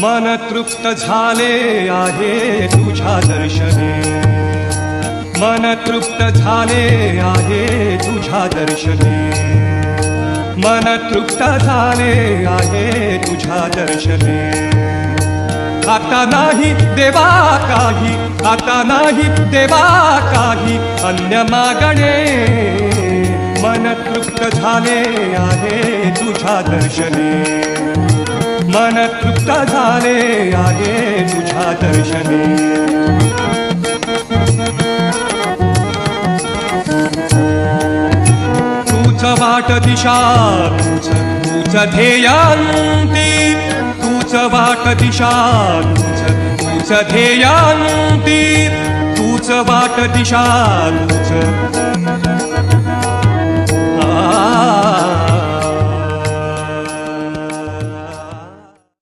मन तृप्त झाले आहे तुझ्या दर्शने, मन तृप्त झाले आहे तुझ्या दर्शने, मन तृप्त झाले आहे तुझ्या दर्शने. आता नाही देवा काही, आता नाही देवा काही अन्य मागणे, मन तृप्त झाले आहे तुझ्या दर्शने, मन तृप्त झाले आहे तुझ्या दर्शने. तूच वाट दिशा तूच ध्येयांती, तूच वाट दिशा तूच ध्येयांती, तूच वाट दिशा